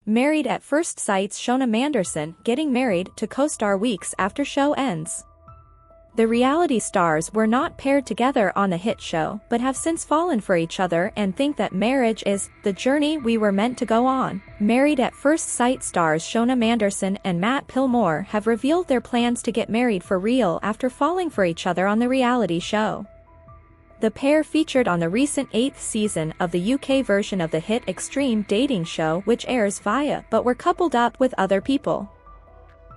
Married at First Sight's Shona Manderson getting married to co-star weeks after show ends. The reality stars were not paired together on the hit show but have since fallen for each other and think that marriage is the journey we were meant to go on. Married at First Sight stars Shona Manderson and Matt Pilmoor have revealed their plans to get married for real after falling for each other on the reality show. The pair featured on the recent 8th season of the UK version of the hit Extreme Dating show, which airs via but were coupled up with other people.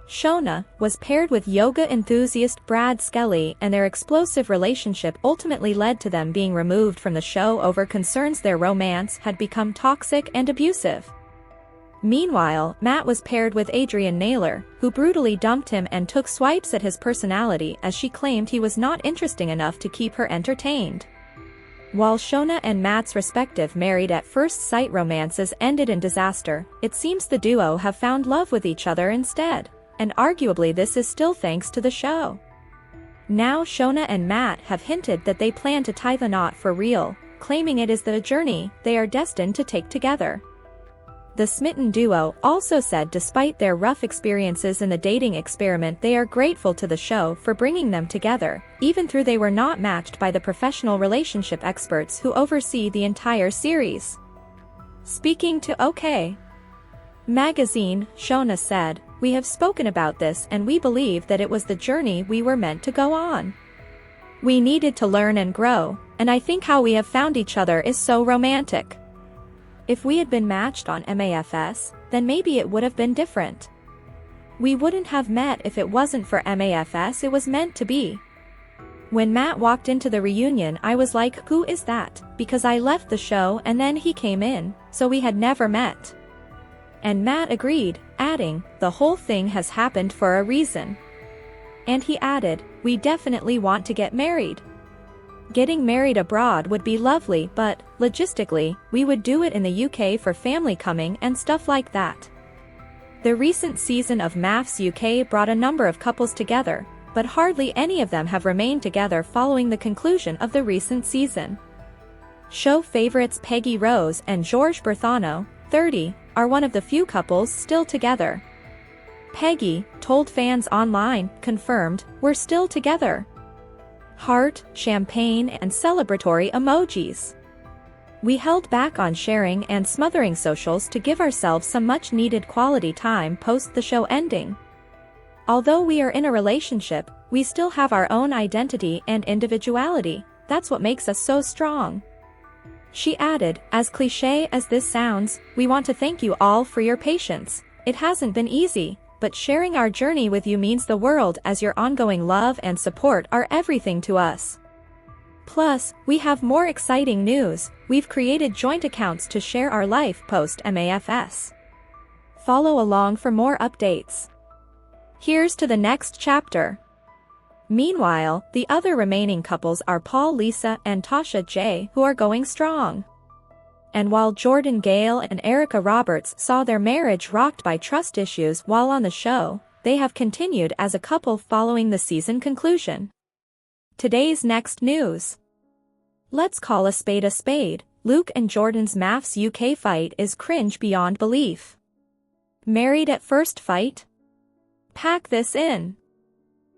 Shona was paired with yoga enthusiast Brad Skelly, and their explosive relationship ultimately led to them being removed from the show over concerns their romance had become toxic and abusive. Meanwhile, Matt was paired with Adrian Naylor, who brutally dumped him and took swipes at his personality as she claimed he was not interesting enough to keep her entertained. While Shona and Matt's respective Married at First Sight romances ended in disaster, it seems the duo have found love with each other instead. And arguably this is still thanks to the show. Now Shona and Matt have hinted that they plan to tie the knot for real, claiming it is the journey they are destined to take together. The smitten duo also said despite their rough experiences in the dating experiment they are grateful to the show for bringing them together, even though they were not matched by the professional relationship experts who oversee the entire series. Speaking to OK! Magazine, Shona said, "We have spoken about this and we believe that it was the journey we were meant to go on. We needed to learn and grow, and I think how we have found each other is so romantic. If we had been matched on MAFS, then maybe it would have been different. We wouldn't have met if it wasn't for MAFS. It was meant to be." When Matt walked into the reunion I was like, who is that? Because I left the show and then he came in, so we had never met. And Matt agreed, adding, "The whole thing has happened for a reason." And he added, "We definitely want to get married. Getting married abroad would be lovely, but, logistically, we would do it in the UK for family coming and stuff like that." The recent season of MAFS UK brought a number of couples together, but hardly any of them have remained together following the conclusion of the recent season. Show favorites Peggy Rose and George Berthano, 30, are one of the few couples still together. Peggy told fans online, confirmed, "We're still together." Heart, champagne and celebratory emojis. "We held back on sharing and smothering socials to give ourselves some much-needed quality time post the show ending. Although we are in a relationship, we still have our own identity and individuality. That's what makes us so strong." She added, "As cliché as this sounds, we want to thank you all for your patience. It hasn't been easy, but sharing our journey with you means the world as your ongoing love and support are everything to us. Plus, we have more exciting news. We've created joint accounts to share our life post MAFS. Follow along for more updates. Here's to the next chapter." Meanwhile, the other remaining couples are Paul Lisa and Tasha J, who are going strong. And while Jordan Gale and Erica Roberts saw their marriage rocked by trust issues while on the show, they have continued as a couple following the season conclusion. Today's next news. Let's call a spade a spade. Luke and Jordan's MAFS UK fight is cringe beyond belief. Married at first fight? Pack this in.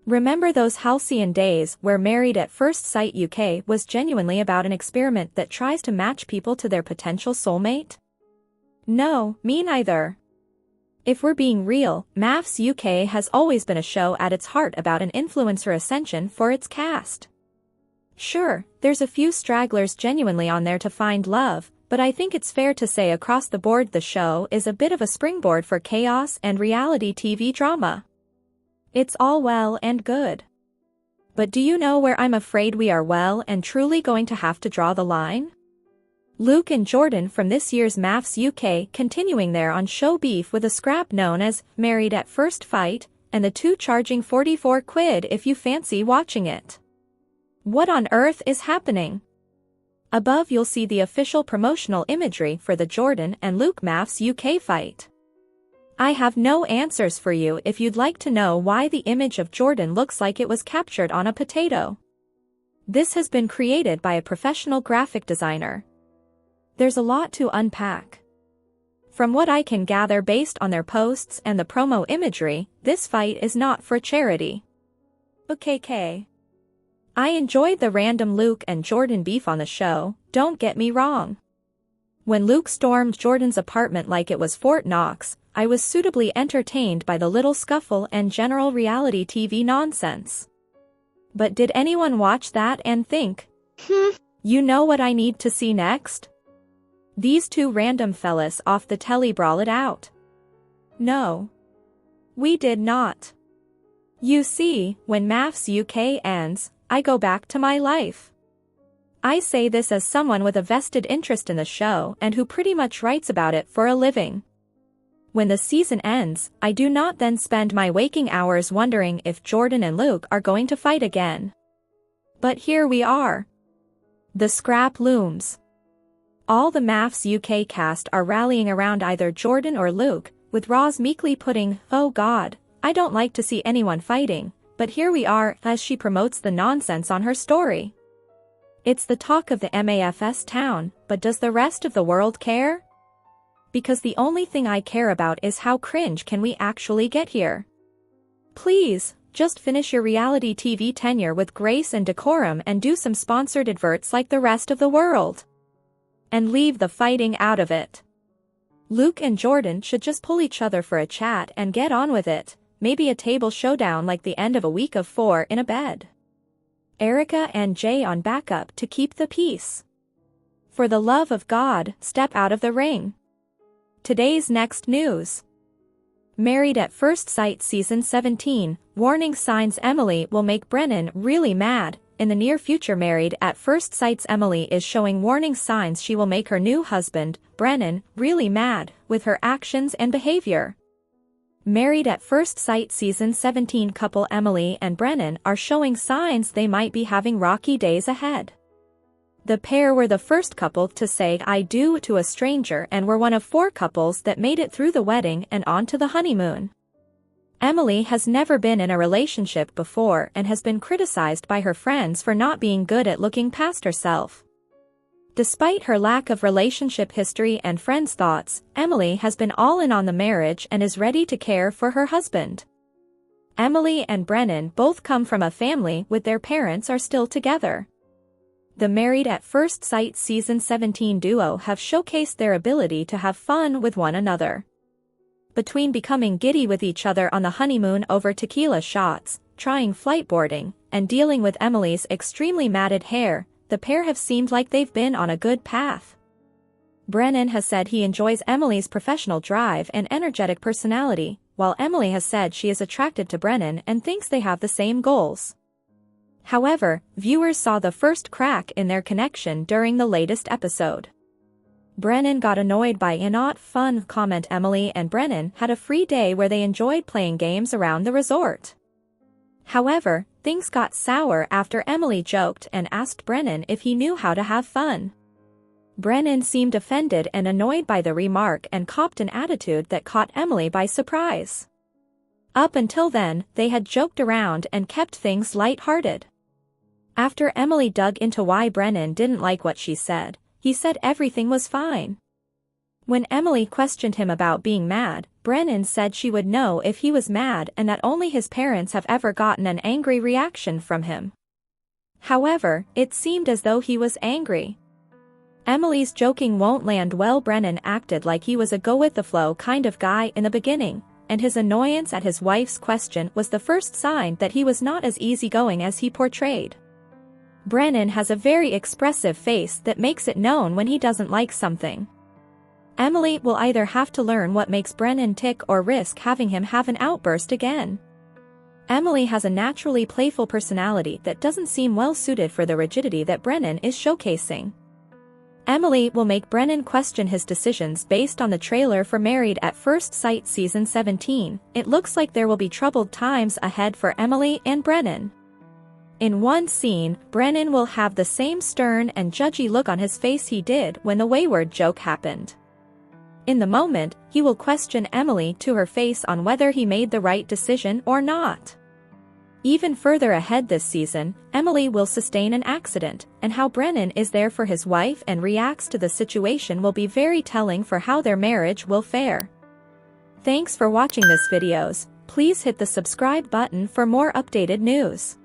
Remember those halcyon days where Married at First Sight UK was genuinely about an experiment that tries to match people to their potential soulmate? No, me neither. If we're being real, MAFS UK has always been a show at its heart about an influencer ascension for its cast. Sure, there's a few stragglers genuinely on there to find love, but I think it's fair to say across the board the show is a bit of a springboard for chaos and reality TV drama. It's all well and good. But do you know where I'm afraid we are well and truly going to have to draw the line? Luke and Jordan from this year's MAFS UK continuing their on-show beef with a scrap known as Married at First Fight, and the two charging 44 quid if you fancy watching it. What on earth is happening? Above you'll see the official promotional imagery for the Jordan and Luke MAFS UK fight. I have no answers for you if you'd like to know why the image of Jordan looks like it was captured on a potato. This has been created by a professional graphic designer. There's a lot to unpack. From what I can gather based on their posts and the promo imagery, this fight is not for charity. Okay. I enjoyed the random Luke and Jordan beef on the show, don't get me wrong. When Luke stormed Jordan's apartment like it was Fort Knox, I was suitably entertained by the little scuffle and general reality TV nonsense. But did anyone watch that and think, you know what I need to see next? These two random fellas off the telly brawl it out. No. We did not. You see, when MAFS UK ends, I go back to my life. I say this as someone with a vested interest in the show and who pretty much writes about it for a living. When the season ends, I do not then spend my waking hours wondering if Jordan and Luke are going to fight again. But here we are. The scrap looms. All the MAFS UK cast are rallying around either Jordan or Luke, with Roz meekly putting, "Oh God, I don't like to see anyone fighting," but here we are as she promotes the nonsense on her story. It's the talk of the MAFS town, but does the rest of the world care? Because the only thing I care about is how cringe can we actually get here. Please, just finish your reality TV tenure with grace and decorum and do some sponsored adverts like the rest of the world. And leave the fighting out of it. Luke and Jordan should just pull each other for a chat and get on with it, maybe a table showdown like the end of a week of 4 in a bed. Erica and Jay on backup to keep the peace. For the love of God, step out of the ring. Today's next news. Married at First Sight Season 17, warning signs Emily will make Brennan really mad. In the near future, Married at First Sight's Emily is showing warning signs she will make her new husband, Brennan, really mad with her actions and behavior. Married at First Sight Season 17 couple Emily and Brennan are showing signs they might be having rocky days ahead. The pair were the first couple to say "I do" to a stranger and were one of 4 couples that made it through the wedding and on to the honeymoon. Emily has never been in a relationship before and has been criticized by her friends for not being good at looking past herself. Despite her lack of relationship history and friends' thoughts, Emily has been all in on the marriage and is ready to care for her husband. Emily and Brennan both come from a family with their parents are still together. The Married at First Sight Season 17 duo have showcased their ability to have fun with one another. Between becoming giddy with each other on the honeymoon over tequila shots, trying flightboarding, and dealing with Emily's extremely matted hair, the pair have seemed like they've been on a good path. Brennan has said he enjoys Emily's professional drive and energetic personality, while Emily has said she is attracted to Brennan and thinks they have the same goals. However, viewers saw the first crack in their connection during the latest episode. Brennan got annoyed by a not fun comment. Emily and Brennan had a free day where they enjoyed playing games around the resort. However, things got sour after Emily joked and asked Brennan if he knew how to have fun. Brennan seemed offended and annoyed by the remark and copped an attitude that caught Emily by surprise. Up until then, they had joked around and kept things light-hearted. After Emily dug into why Brennan didn't like what she said, he said everything was fine. When Emily questioned him about being mad, Brennan said she would know if he was mad and that only his parents have ever gotten an angry reaction from him. However, it seemed as though he was angry. Emily's joking won't land well. Brennan acted like he was a go-with-the-flow kind of guy in the beginning, and his annoyance at his wife's question was the first sign that he was not as easygoing as he portrayed. Brennan has a very expressive face that makes it known when he doesn't like something. Emily will either have to learn what makes Brennan tick or risk having him have an outburst again. Emily has a naturally playful personality that doesn't seem well suited for the rigidity that Brennan is showcasing. Emily will make Brennan question his decisions. Based on the trailer for Married at First Sight Season 17, it looks like there will be troubled times ahead for Emily and Brennan. In one scene, Brennan will have the same stern and judgy look on his face he did when the wayward joke happened. In the moment, he will question Emily to her face on whether he made the right decision or not. Even further ahead this season, Emily will sustain an accident, and how Brennan is there for his wife and reacts to the situation will be very telling for how their marriage will fare. Thanks for watching this videos. Please hit the subscribe button for more updated news.